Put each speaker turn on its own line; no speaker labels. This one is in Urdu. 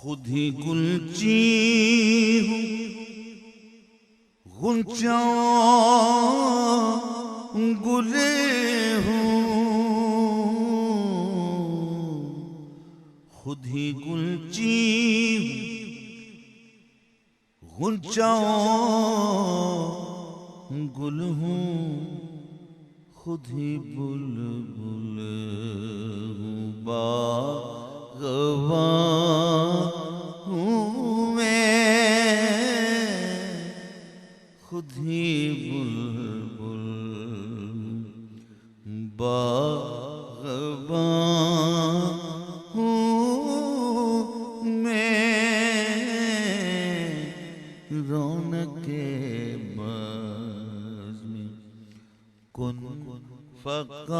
خود ہی گلچی ہوں غنچہ گلے ہوں خود ہی گلچی ہوں غنچہ گل ہوں خود ہی بلبل ہوں باغبان ہوں میں خود ہی بلبل باغبان ہوں میں رونق بزم کن فقط